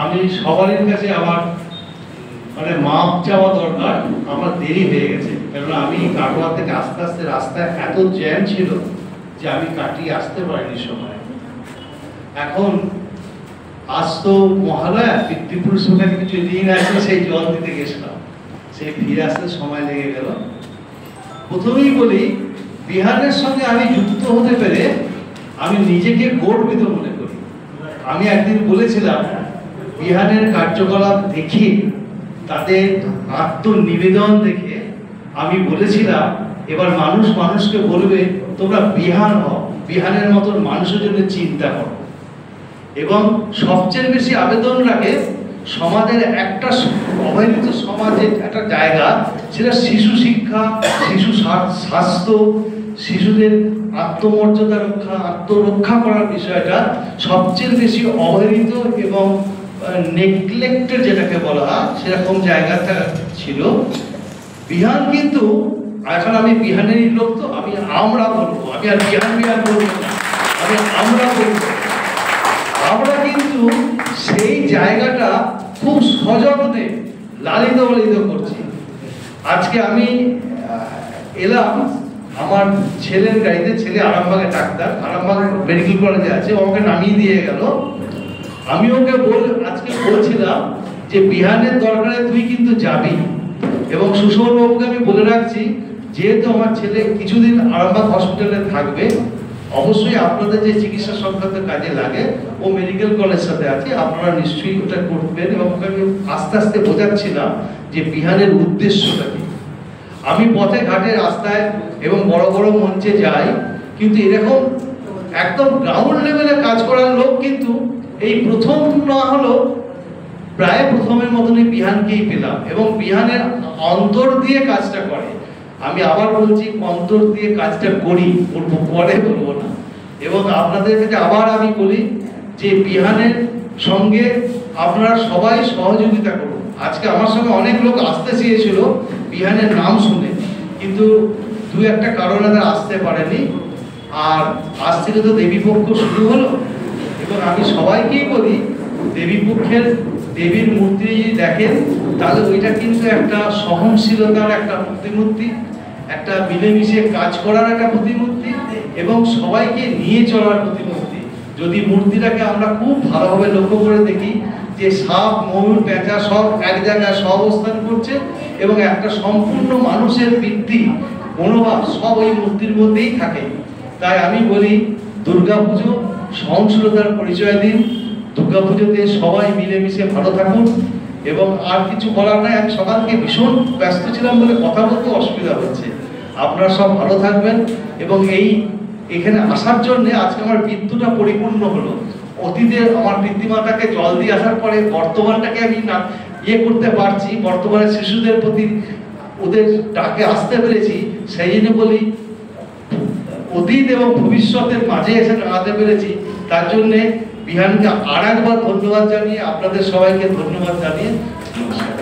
আমি সবারই কাছে আমার মানে মাপ চাওয়া দরকার, আমার দেরি হয়ে গেছে, কারণ আমি কাটোয়া থেকে আস্তে আস্তে রাস্তায় এত জ্যাম ছিল যে আমি কাটিয়ে আসতে পারিনি সময়। এখন আজ তো মহালয়া, পিতৃপুরুষ কিছু দিন আছে, সেই জল দিতে গেছিলাম, সেই ফিরে আসতে সময় লেগে গেল। প্রথমেই বলি, বিহারের সঙ্গে আমি যুক্ত হতে পেরে আমি নিজেকে গর্বিত মনে করি। আমি একদিন বলেছিলাম, বিহারের কার্যকলাপ দেখে, তাদের আত্মনিবেদন দেখে আমি বলেছিলাম, এবার মানুষ মানুষকে বলবে তোমরা বিহার হও, বিহারের মতন মানুষের জন্য চিন্তা করো। এবং সবচেয়ে বেশি আবেদন রাখে সমাজের একটা অবহেলিত সমাজের একটা জায়গা, সেটা শিশু শিক্ষা, শিশু স্বাস্থ্য, শিশুদের আত্মমর্যাদা রক্ষা, আত্মরক্ষা করার বিষয়টা সবচেয়ে বেশি অবহেলিত এবং নেগলেক্টেড যেটাকে বলা হয়, সেরকম জায়গাটা ছিল। বিহার কিন্তু, এখন আমি বিহারেরই লোক, তো আমি আমরা বলবো, আমি আর বিহার বলবো না, আমি আমরা বলবো। আমরা কিন্তু সেই জায়গাটা খুব সযত্নে লালিত পালিত করছি। আজকে আমি এলাম আমার ছেলের গাড়িতে, ছেলে আরামবাগে ডাক্তার, আরামবাগ মেডিকেল কলেজে আছে, ও আমাকে নামিয়ে দিয়ে গেল। আমি ওকে আজকে বলছিলাম যে বিহানের দরকারে তুই কিন্তু যাবি, এবং সুশোভন বাবুকে আমি বলে রাখছি, যেহেতু আমার ছেলে কিছুদিন আরামবাগ হসপিটালে থাকবে, অবশ্যই আপনাদের যে চিকিৎসা সংক্রান্ত কাজে লাগে, ও মেডিকেল কলেজ সাথে আছে, আপনারা নিশ্চয়ই ওটা করবেন। এবং ওকে আমি আস্তে আস্তে বোঝাচ্ছিলাম যে বিহারের উদ্দেশ্যটা কি। আমি পথে ঘাটে রাস্তায় এবং বড় বড় মঞ্চে যাই, কিন্তু এরকম একদম গ্রাউন্ড লেভেলে কাজ করার লোক কিন্তু এই প্রথম না হলো, প্রায় প্রথমের মতনই বিহানকেই পেলাম। এবং বিহানের অন্তর দিয়ে কাজটা করে, আমি আবার বলছি, অন্তর দিয়ে কাজটা করি, বলবো পরে বলবো না। এবং আপনাদের কাছে আবার আমি বলি যে বিহানের সঙ্গে আপনারা সবাই সহযোগিতা করুন। আজকে আমার সঙ্গে অনেক লোক আসতে চেয়েছিল বিহানের নাম শুনে, কিন্তু দু একটা কারণে তারা আসতে পারেনি। আর আজ থেকে তো দেবীপক্ষ শুরু হলো, এবং আমি সবাইকেই বলি, দেবীপক্ষের দেবীর মূর্তি যদি দেখেন, তাহলে ওইটা কিন্তু একটা সহনশীলতার একটা প্রতিমূর্তি, একটা মিলেমিশে কাজ করার একটা প্রতিমূর্তি, এবং সবাইকে নিয়ে চলার প্রতিমূর্তি। যদি মূর্তিটাকে আমরা খুব ভালোভাবে লক্ষ্য করে দেখি, যে সাপ, ময়ূর, পেঁচা সব এক জায়গায় সহাবস্থান করছে, এবং একটা সম্পূর্ণ মানুষের বৃদ্ধি, মনোভাব সব ওই মূর্তির মধ্যেই থাকে। তাই আমি বলি, দুর্গাপুজো সহনশীলতার পরিচয় দিন, দুর্গাপুজোতে সবাই মিলেমিশে ভালো থাকুন। এবং আর কিছু বলার নাই, আমি সকাল থেকে ভীষণ ব্যস্ত ছিলাম বলে কথা বলতে অসুবিধা হচ্ছে। আপনারা সব ভালো থাকবেন। এবং এখানে আসার জন্য আজকে আমার মৃত্যুটা পরিপূর্ণ হলো। অতীতে আমার পিতৃমাতাকে জল দিয়ে আসার পরে বর্তমানটাকে আমি না করতে পারছি, বর্তমানে শিশুদের প্রতি ওদের ডাকে আসতে পেরেছি, সেই জন্য বলি অতীত এবং ভবিষ্যতের মাঝে এসে দাঁড়াতে পেরেছি। তার জন্যে বিহানকে আর একবার ধন্যবাদ জানিয়ে, আপনাদের সবাইকে ধন্যবাদ জানিয়ে নমস্কার।